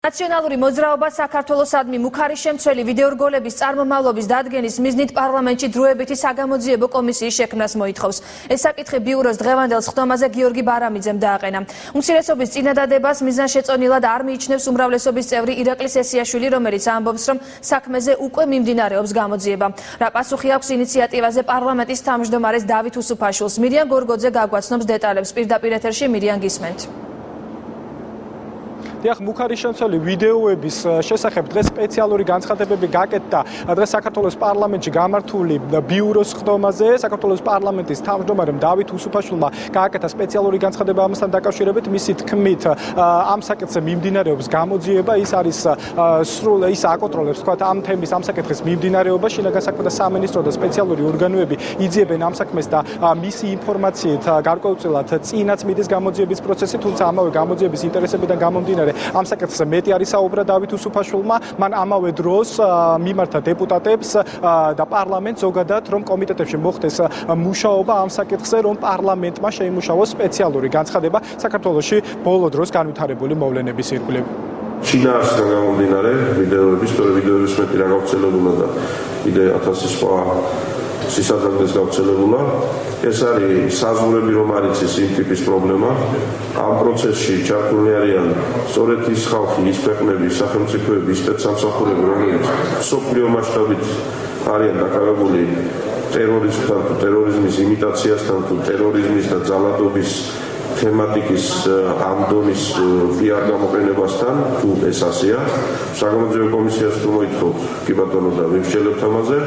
Naționaluri მოძრაობა საქართველოსადმი მუქარი შემცველი ვიდეორგოლების წარმომავლობის დადგენის მიზნით პარლამენტში დროებითი საგამოძიებო კომისიის შექმნას მოითხოვს. ეს საკითხი ბიუროს დღევანდელ სხდომაზე გიორგი ბარამიძემ დააყენა. უმცირესობის წინადადებას მიზანშეწონილად არ მიიჩნევს უმრავლესობის წევრი ირაკლი სესიაშვილი, რომელიც ამბობს, რომ საქმეზე უკვე მიმდინარეობს გამოძიება. რა პასუხი აქვს ინიციატივაზე პარლამენტის თავმჯდომარეს დავით უსუფაშვილს? მირიან გორგოძე გაგვაცნობს დეტალებს. პირდაპირ ეთერში მირიან გისმენთ. დიახ, მუქარი შემცველი ვიდეოების შესახებ დღეს სპეციალური განცხადებები გაკეთდა დღეს საქართველოს პარლამენტში გამართული ბიუროს სხდომაზე. საქართველოს პარლამენტის თავმჯდომარემ დავით უსუფაშვილმა გააკეთა სპეციალური განცხადება ამასთან დაკავშირებით. მისი თქმით, ამ საკითხზე მიმდინარეობს გამოძიება, ის არის სრულ ის აკონტროლებს თქვათ ამ თემის ამ საკითხის მიმდინარეობა. შინაგან საქმეთა სამინისტრო და სპეციალური ორგანოები იძიებენ ამ საქმეს და მისი ინფორმაციით გარკვეულწილად წინაც მიდის გამოძიების პროცესი, თუმცა ამავე გამოძიების ინტერესებიდან გამომდინარე ამ საკითხზე მეტი არის საუბრა დავით უსუფაშვილმა. მან ამავე დროს მიმართა დეპუტატებს და პარლამენტს ზოგადად, რომ კომიტეტებში მოხდეს მუშაობა ამ საკითხზე, რომ პარლამენტმა შეიმუშაოს სპეციალური განცხადება საქართველოში ბოლო დროს განვითარებული მოვლენების ირგვლივ. შინაარსიდან გამომდინარე ვიდეოების, ვიდეოების მეტი რა გავრცელებულა და კიდე 1000 სხვა სისადაგდეს გავრცელებულა. ეს არის საზღვრები რომ არ იცის იმ ტიპის პრობლემა. ამ პროცესში ჩართული არიან სწორედ ის ხალხი, ის ქვეყნები, სახელმწიფოები, ის სპეცსამსახურები, რომლებიც მსოფლიო მასშტაბით არიან დაკავებული ტერორიზმთან, ტერორიზმის იმიტაციასთან, ტერორიზმის და ძალადობის თემატიკის ამ დონის VR გამოყენებასთან, თუ ეს ასეა. საგამოძიებო კომისიას თუ მოითხოვთ, კი ბატონო, და ვიმსჯელებთ ამაზე.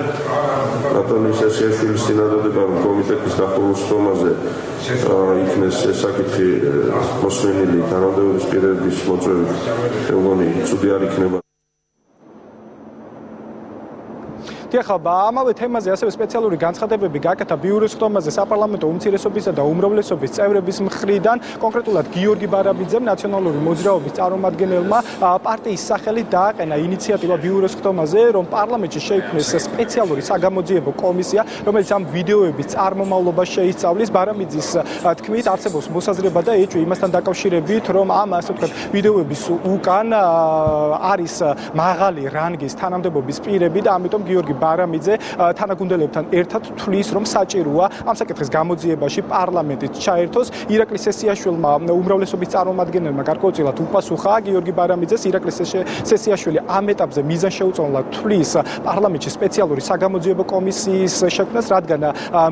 ბატონი სესიაშვილის წინადადება კომიტეტის დახურვის სხდომაზე იქნეს ეს საკითხი მოსმენილი თანამდებობის პირების მოწვევით. მე მგონი ცუდი არ იქნება. დიახ, ამავე თემაზე ასევე სპეციალური განცხადებები გაკეთა ბიუროს სხდომაზე საპარლამენტო უმცირესობისა და უმრავლესობის წევრების მხრიდან, კონკრეტულად გიორგი ბარამიძემ, ნაციონალური მოძრაობის წარმომადგენელმა პარტიის სახელით დააყენა ინიციატივა ბიუროს სხდომაზე, რომ პარლამენტში შეიქმნეს სპეციალური საგამოძიებო კომისია, რომელიც ამ ვიდეოების წარმომავლობას შეისწავლის. ბარამიძის თქმით, არსებობს მოსაზრება და ეჭვი იმასთან დაკავშირებით, რომ ამ ასე ვთქვათ ვიდეოების უკან არის მაღალი რანგის თანამდებობის პირები და ამიტომ გიორგი ბარამიძე თანაგუნდელებთან ერთად თვლის, რომ საჭიროა ამ საკითხის გამოძიებაში პარლამენტით ჩაერთოს. ირაკლი სესიაშვილმა, უმრავლესობის წარმომადგენელმა გარკვეულწილად უპასუხა გიორგი ბარამიძეს. ირაკლი სესიაშვილი ამ ეტაპზე მიზანშეუწონლად თვლის პარლამენტში სპეციალური საგამოძიებო კომისიის შექმნას, რადგან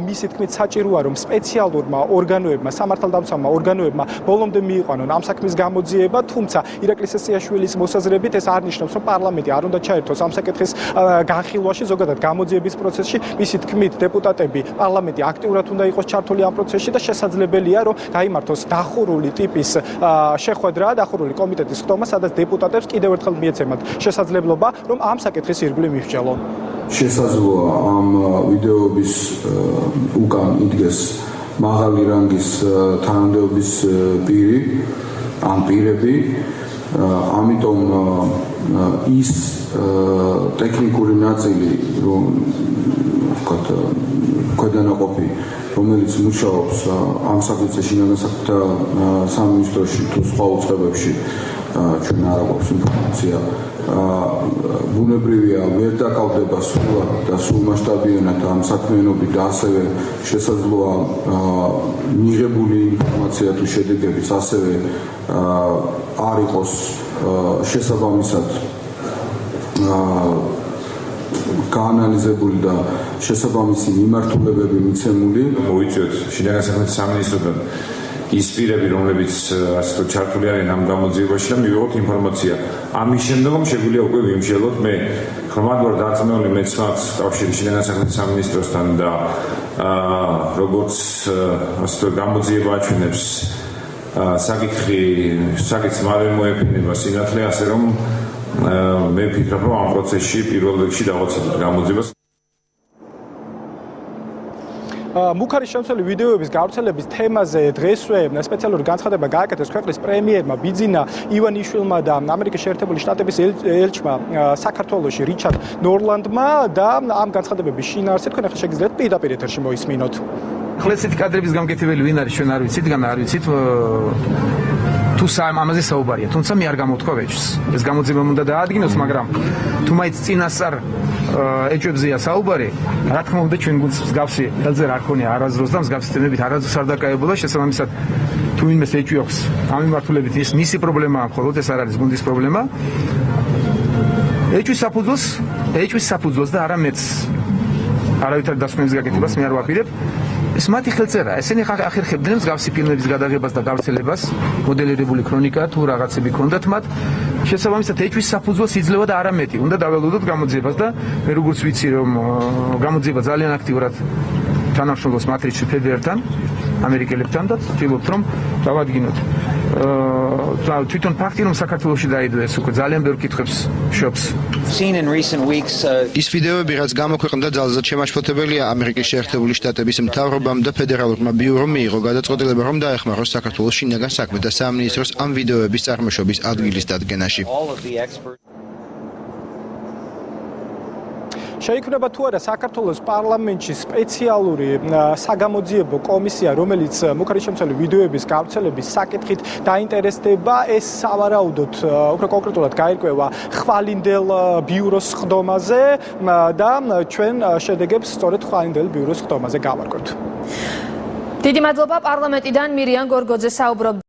მისი თქმით საჭიროა, რომ სპეციალურმა ორგანოებმა, სამართალდამცავმა ორგანოებმა ბოლომდე მიიყვანონ ამ საქმის გამოძიება, თუმცა ირაკლი სესიაშვილის მოსაზრებით ეს არ ნიშნავს, რომ პარლამენტი არ უნდა ჩაერთოს ამ საკითხის განხილვაში. ზოგადად გამოძიების პროცესში მისი თქმით დეპუტატები პარლამენტი აქტიურად უნდა იყოს ჩართული ამ პროცესში და შესაძლებელია რომ გაიმართოს დახურული ტიპის შეხვედრა, დახურული კომიტეტის სხდომა, სადაც დეპუტატებს კიდევ ერთხელ მიეცემათ შესაძლებლობა რომ ამ საკითხის ირგვლივ მივსჯელონ. შესაძლოა ამ ვიდეოების უკან იდგეს მაღალი რანგის თანამდებობის პირი, ამ პირები, ამიტომ ის ტექნიკური ნაწილი, რომ ვთქვათ, ქვედანაყოფი, რომელიც მუშაობს ამ საკითხზე შინაგან საქმეთა სამინისტროში თუ სხვა უწყებებში, ჩვენ არ აქვს ინფორმაცია, ბუნებრივია ვერ დაკავდება სრულად და სრულმასშტაბიანად ამ საქმიანობით და ასევე შესაძლოა მიღებული ინფორმაცია თუ შედეგებიც ასევე არ იყოს შესაბამისად გაანალიზებული და შესაბამისი მიმართულებები მიცემული. მოიწვიოთ შინაგან საქმეთა სამინისტროდან ის პირები, რომლებიც ასე ვთქვათ ჩართული არიან ამ გამოძიებაში და მივიღოთ ინფორმაცია. ამის შემდგომ შეგვიძლია უკვე ვიმსჯელოთ. მე ხმად ვარ დარწმუნებული, მეც მაქვს კავშირი შინაგან საქმეთა სამინისტროსთან და როგორც ასე ვთქვათ გამოძიება აჩვენებს საკითხს მალე მოეფინება სინათლე, ასე რომ მე ვფიქრობ, რომ ამ პროცესში პირველ რიგში დავაცილოთ გამოძიებას. მუქარი შემცველი ვიდეოების გავრცელების თემაზე დღესვე სპეციალური განცხადება გააკეთეს ქვეყნის პრემიერმა ბიძინა ივანიშვილმა და ამერიკის შეერთებული შტატების ელჩმა საქართველოში რიჩარდ ნორლანდმა და ამ განცხადებების შინაარსი თქვენ ახლა შეგიძლიათ პირდაპირ ეთერში მოისმინოთ. ახლა ესეთი კადრების გამკეთებელი ვინ არის, ჩვენ არ ვიცით, არ ვიცით. თუ ამაზე საუბარია, თუმცა მე არ გამოვთქვა ეჭვს. ეს გამოძიება უნდა დაადგინოს, მაგრამ თუ მაინც წინასწარ ეჭვებზეა საუბარი, რა თქმა უნდა ჩვენ გუნდს მსგავსი ხელზე რა ქონია არაზროს და მსგავსი თემებით არაზროს არ დაკავებულა, შესაბამისად თუ ვინმეს ეჭვი აქვს ამ მიმართულებით, ეს მისი პრობლემაა, მხოლოდ ეს არ არის გუნდის პრობლემა. ეჭვის საფუძველს და არა მეც არავითარ დასკვნების გაკეთებას მე არ ვაპირებ. ეს მათი ხელწერა, ესენი ახერხებდნენ მსგავსი ფილმების გადაღებას და გავრცელებას, მოდელირებული ქრონიკა თუ რაღაცები ქონდათ მათ. შესაბამისად ეჭვის საფუძველს იძლევა და არა მეტი. უნდა დაველოდოთ გამოძიებას და მე როგორც ვიცი რომ გამოძიება ძალიან აქტიურად თანამშრომლობს მატრიჩის ფედერთან, ამერიკელებთან და ვთქვით რომ დავადგინოთ. თვითონ ფაქტი რომ საქართველოში დაიდო ეს უკვე ძალიან ბევრ კითხვებს შობს. ის ვიდეოები, რაც გამოქვეყნდა, ძალზედ შემაშფოთებელია. ამერიკის შეერთებული შტატების მთავრობამ და ფედერალურმა ბიურომ მიიღო გადაწყვეტილება, რომ დაეხმაროს საქართველოს შინაგან საქმეთა სამინისტროს ამ ვიდეოების წარმოშობის ადგილის დადგენაში. შეიქმნება თუ არა საქართველოს პარლამენტში სპეციალური საგამოძიებო კომისია, რომელიც მუხარიშემცველი ვიდეოების გავრცელების საკითხით დაინტერესდება, ეს სავარაუდოდ უფრო კონკრეტულად გაირკვევა ხვალინდელ ბიუროს ხდომაზე და ჩვენ შედეგებს სწორედ ხვალინდელ ბიუროს ხდომაზე გავარკვევთ. დიდი მადლობა პარლამენტიდან მირიან გორგოძე საუბრობდა.